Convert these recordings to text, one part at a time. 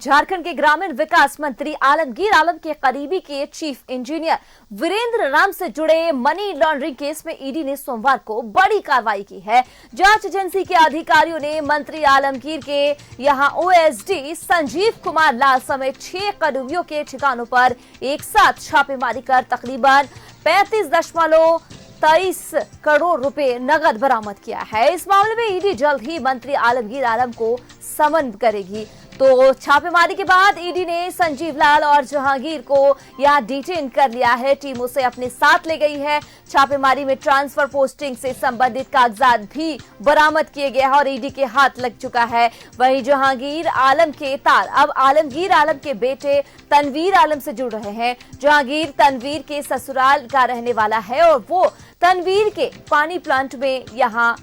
झारखंड के ग्रामीण विकास मंत्री आलमगीर आलम के करीबी के चीफ इंजीनियर वीरेंद्र राम से जुड़े मनी लॉन्ड्रिंग केस में ईडी ने सोमवार को बड़ी कार्रवाई की है। जांच एजेंसी के अधिकारियों ने मंत्री आलमगीर के यहां ओएसडी संजीव कुमार लाल समेत 6 कर्मियों के ठिकानों पर एक साथ छापेमारी कर तकरीबन 35.23 करोड़ रुपए नगद बरामद किया है। इस मामले में ईडी जल्द ही मंत्री आलमगीर आलम को समन करेगी। तो छापेमारी के बाद ईडी ने संजीव लाल और जहांगीर को यहां डिटेन कर लिया है। टीम उसे अपने साथ ले गई है। छापेमारी में ट्रांसफर पोस्टिंग से संबंधित कागजात भी बरामद किए गए हैं और ईडी के हाथ लग चुका है। वहीं जहांगीर आलम के तार अब आलमगीर आलम के बेटे तनवीर आलम से जुड़ रहे हैं। जहांगीर तनवीर के ससुराल का रहने वाला है और वो तनवीर के पानी प्लांट में यहां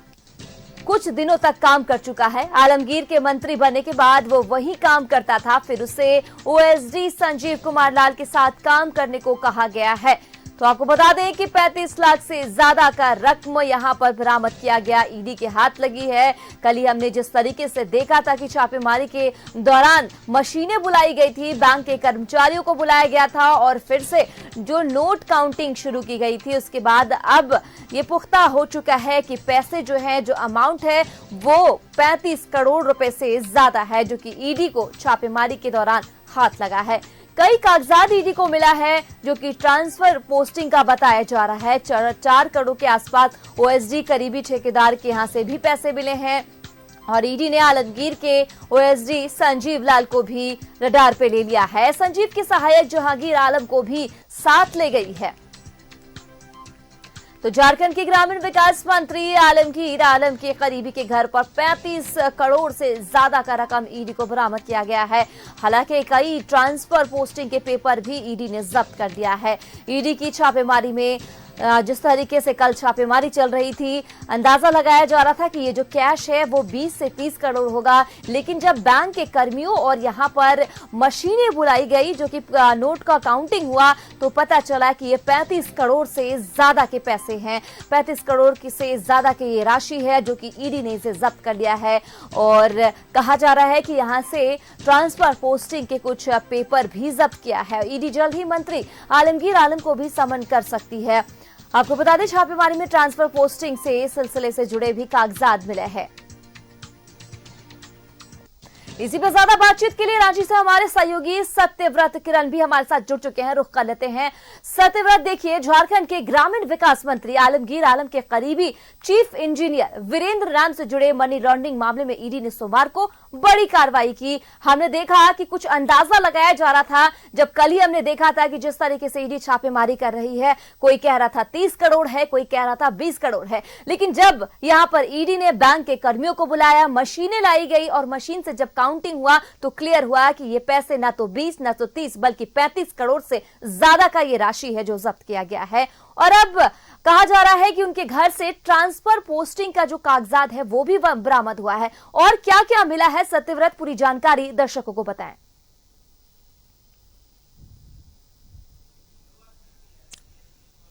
कुछ दिनों तक काम कर चुका है। आलमगीर के मंत्री बनने के बाद वो वही काम करता था। फिर उसे ओएसडी संजीव कुमार लाल के साथ काम करने को कहा गया है। तो आपको बता दें कि 35 लाख से ज्यादा का रकम यहां पर बरामद किया गया, ईडी के हाथ लगी है। कल ही हमने जिस तरीके से देखा था कि छापेमारी के दौरान मशीनें बुलाई गई थी, बैंक के कर्मचारियों को बुलाया गया था और फिर से जो नोट काउंटिंग शुरू की गई थी, उसके बाद अब ये पुख्ता हो चुका है कि पैसे जो है, जो अमाउंट है वो 35 करोड़ रुपए से ज्यादा है, जो कि ईडी को छापेमारी के दौरान हाथ लगा है। कई कागजात ईडी को मिला है जो कि ट्रांसफर पोस्टिंग का बताया जा रहा है। 4 करोड़ के आसपास ओएसडी करीबी ठेकेदार के यहां से भी पैसे मिले हैं और ईडी ने आलमगीर के ओएसडी संजीव लाल को भी रडार पे ले लिया है। संजीव के सहायक जहांगीर आलम को भी साथ ले गई है। तो झारखंड के ग्रामीण विकास मंत्री आलमगीर आलम के करीबी के घर पर 35 करोड़ से ज्यादा का रकम ईडी को बरामद किया गया है। हालांकि कई ट्रांसफर पोस्टिंग के पेपर भी ईडी ने जब्त कर दिया है। ईडी की छापेमारी में जिस तरीके से कल छापेमारी चल रही थी, अंदाजा लगाया जा रहा था कि ये जो कैश है वो 20 से 30 करोड़ होगा, लेकिन जब बैंक के कर्मियों और यहाँ पर मशीनें बुलाई गई जो कि नोट का काउंटिंग हुआ, तो पता चला कि ये 35 करोड़ से ज्यादा के पैसे हैं। 35 करोड़ से ज्यादा की ये राशि है जो कि ईडी ने इसे जब्त कर लिया है और कहा जा रहा है कि यहाँ से ट्रांसफर पोस्टिंग के कुछ पेपर भी जब्त किया है। ईडी जल्द ही मंत्री आलमगीर आलम को भी समन कर सकती है। आपको बता दें, छापेमारी में ट्रांसफर पोस्टिंग से सिलसिले से जुड़े भी कागजात मिले हैं। इसी पर ज्यादा बातचीत के लिए रांची से हमारे सहयोगी सत्यव्रत किरण भी हमारे साथ जुड़ चुके हैं। रुख कर लेते हैं। सत्यव्रत, देखिए, झारखंड के ग्रामीण विकास मंत्री आलमगीर आलम के करीबी चीफ इंजीनियर वीरेंद्र राम से जुड़े मनी लॉन्ड्रिंग मामले में ईडी ने सोमवार को बड़ी कार्रवाई की। हमने देखा कि कुछ अंदाजा लगाया जा रहा था। जब कल ही हमने देखा था कि जिस तरीके से ईडी छापेमारी कर रही है, कोई कह रहा था 30 करोड़ है, कोई कह रहा था 20 करोड़ है, लेकिन जब यहां पर ईडी ने बैंक के कर्मियों को बुलाया, मशीनें लाई गई और मशीन से जब काउंटिंग हुआ तो क्लियर हुआ कि ये पैसे ना तो 20 ना तो 30 बल्कि 35 करोड़ से ज्यादा का ये राशि है जो जब्त किया गया है। और अब कहा जा रहा है कि उनके घर से ट्रांसफर पोस्टिंग का जो कागजात है वो भी बरामद हुआ है। और क्या क्या मिला है, सत्यव्रत, पूरी जानकारी दर्शकों को बताएं।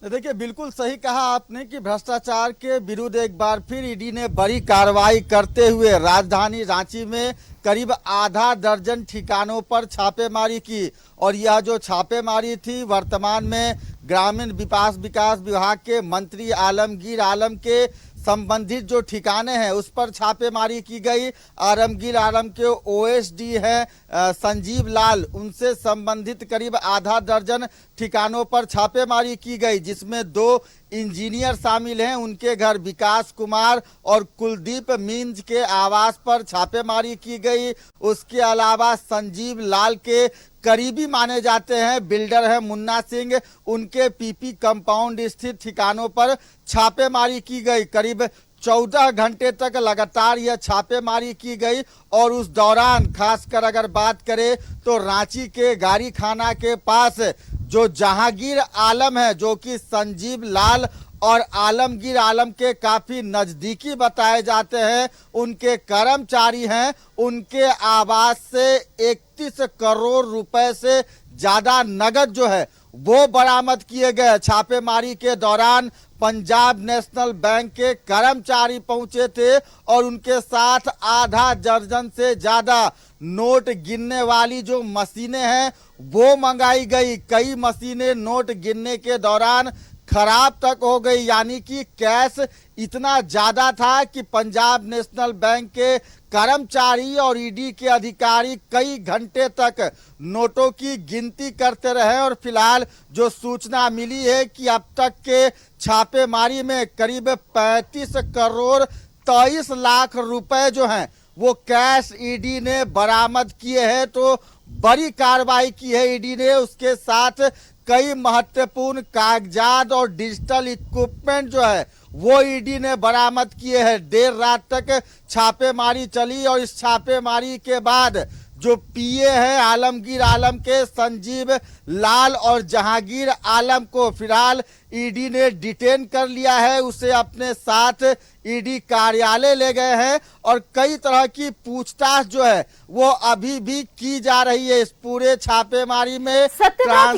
देखिए, बिल्कुल सही कहा आपने कि भ्रष्टाचार के विरुद्ध एक बार फिर ईडी ने बड़ी कार्रवाई करते हुए राजधानी रांची में करीब आधा दर्जन ठिकानों पर छापेमारी की। और यह जो छापेमारी थी, वर्तमान में ग्रामीण विकास विभाग के मंत्री आलमगीर आलम के संबंधित जो ठिकाने हैं उस पर छापेमारी की गई। आलमगीर आलम के ओएसडी हैं संजीव लाल, उनसे संबंधित करीब आधा दर्जन ठिकानों पर छापेमारी की गई, जिसमें 2 इंजीनियर शामिल हैं। उनके घर विकास कुमार और कुलदीप मींज के आवास पर छापेमारी की गई। उसके अलावा संजीव लाल के करीबी माने जाते हैं बिल्डर है मुन्ना सिंह, उनके पीपी कंपाउंड स्थित ठिकानों पर छापेमारी की गई। करीब 14 घंटे तक लगातार यह छापेमारी की गई और उस दौरान खासकर अगर बात करें तो रांची के गाड़ी खाना के पास जो जहांगीर आलम है, जो कि संजीव लाल और आलमगीर आलम के काफी नजदीकी बताए जाते हैं, उनके कर्मचारी हैं, उनके आवास से 31 करोड़ रुपए से ज्यादा नगद जो है वो बरामद किए गए। छापेमारी के दौरान पंजाब नेशनल बैंक के कर्मचारी पहुंचे थे और उनके साथ आधा दर्जन से ज्यादा नोट गिनने वाली जो मशीनें हैं वो मंगाई गई। कई मशीनें नोट गिनने के दौरान खराब तक हो गई, यानी कि कैश इतना ज्यादा था कि पंजाब नेशनल बैंक के कर्मचारी और ईडी के अधिकारी कई घंटे तक नोटों की गिनती करते रहे। और फिलहाल जो सूचना मिली है कि अब तक के छापेमारी में करीब 35 करोड़ 23 लाख रुपए जो हैं वो कैश ईडी ने बरामद किए हैं। तो बड़ी कार्रवाई की है ईडी ने। उसके साथ कई महत्वपूर्ण कागजात और डिजिटल इक्विपमेंट जो है वो ईडी ने बरामद किए हैं। देर रात तक छापेमारी चली और इस छापेमारी के बाद जो पीए हैं आलमगीर आलम के संजीव लाल और जहांगीर आलम को फिलहाल ईडी ने डिटेन कर लिया है। उसे अपने साथ ईडी कार्यालय ले गए हैं और कई तरह की पूछताछ जो है वो अभी भी की जा रही है इस पूरे छापेमारी में। सत्यव्रत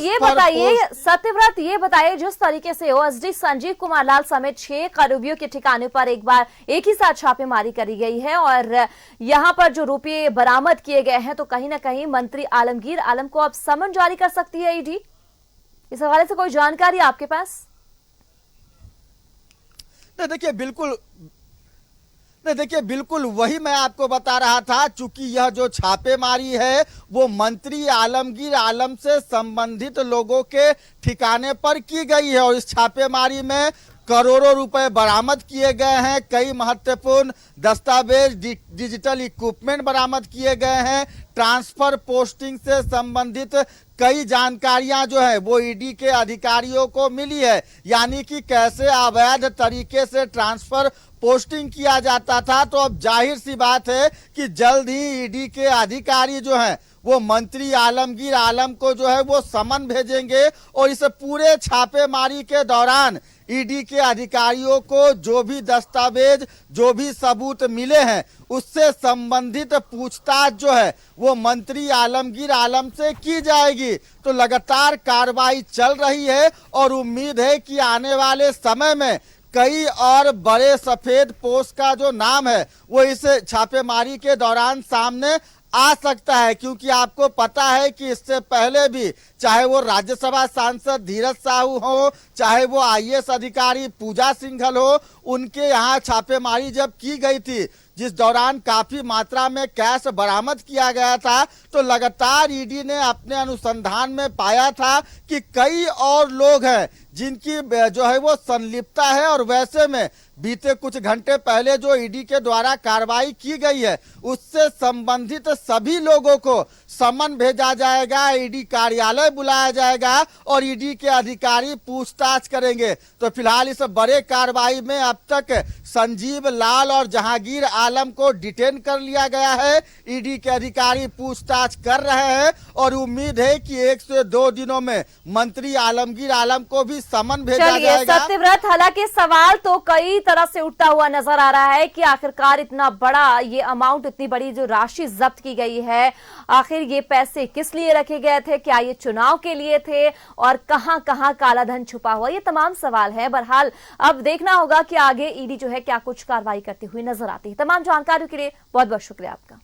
ये बताइए जिस तरीके से ओएसडी संजीव कुमार लाल समेत 6 आरोपियों के ठिकाने पर एक ही साथ छापेमारी करी गई है और यहाँ पर जो रुपये बरामद किए गए हैं, तो कहीं ना कहीं मंत्री आलमगीर आलम को अब समन जारी कर सकती है ईडी। इस हवाले से कोई जानकारी आपके पास? देखिए बिल्कुल वही मैं आपको बता रहा था। चूंकि यह जो छापेमारी है वो मंत्री आलमगीर आलम से संबंधित लोगों के ठिकाने पर की गई है और इस छापेमारी में करोड़ों रुपए बरामद किए गए हैं। कई महत्वपूर्ण दस्तावेज, डिजिटल इक्विपमेंट बरामद किए गए हैं। ट्रांसफर पोस्टिंग से संबंधित कई जानकारियां जो है वो ईडी के अधिकारियों को मिली है, यानी कि कैसे अवैध तरीके से ट्रांसफर पोस्टिंग किया जाता था। तो अब जाहिर सी बात है कि जल्द ही ईडी के अधिकारी जो हैं वो मंत्री आलमगीर आलम को जो है वो समन भेजेंगे और इस पूरे छापेमारी के दौरान ईडी के अधिकारियों को जो भी दस्तावेज, जो भी सबूत मिले हैं उससे संबंधित पूछताछ जो है वो मंत्री आलमगीर आलम से की जाएगी। तो लगातार कार्रवाई चल रही है और उम्मीद है कि आने वाले समय में कई और बड़े सफेद पोस्ट का जो नाम है वो इस छापेमारी के दौरान सामने आ सकता है। क्योंकि आपको पता है कि इससे पहले भी चाहे वो राज्यसभा सांसद धीरज साहू हो, चाहे वो आईएएस अधिकारी पूजा सिंघल हो, उनके यहाँ छापेमारी जब की गई थी जिस दौरान काफी मात्रा में कैश बरामद किया गया था, तो लगातार ईडी ने अपने अनुसंधान में पाया था कि कई और लोग हैं जिनकी जो है वो संलिप्तता है। और वैसे में बीते कुछ घंटे पहले जो ईडी के द्वारा कार्रवाई की गई है उससे संबंधित सभी लोगों को समन भेजा जाएगा, ईडी कार्यालय बुलाया जाएगा और ईडी के अधिकारी पूछताछ करेंगे। तो फिलहाल इस बड़े कार्रवाई में अब तक संजीव लाल और जहांगीर आलम को डिटेन कर लिया गया है। ईडी के अधिकारी पूछताछ कर रहे हैं और उम्मीद है कि 1 से 2 दिनों में मंत्री आलमगीर आलम को भी समन भेजा जाएगा। सत्यव्रत, हालांकि सवाल तो कई तरह से उठता हुआ नजर आ रहा है कि आखिरकार इतना बड़ा ये अमाउंट, इतनी बड़ी जो राशि जब्त की गई है, आखिर ये पैसे किस लिए रखे गए थे? क्या ये चुनाव के लिए थे? और कहां कहां काला धन छुपा हुआ? ये तमाम सवाल है। बहरहाल अब देखना होगा कि आगे ईडी जो है क्या कुछ कार्रवाई करती हुई नजर आती है। तमाम जानकारियों के लिए बहुत बहुत शुक्रिया आपका।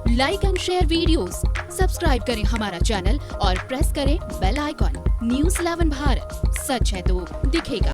Like and share videos, subscribe करें हमारा चैनल और प्रेस करें बेल आइकॉन। न्यूज़ 11 भारत, सच है तो दिखेगा।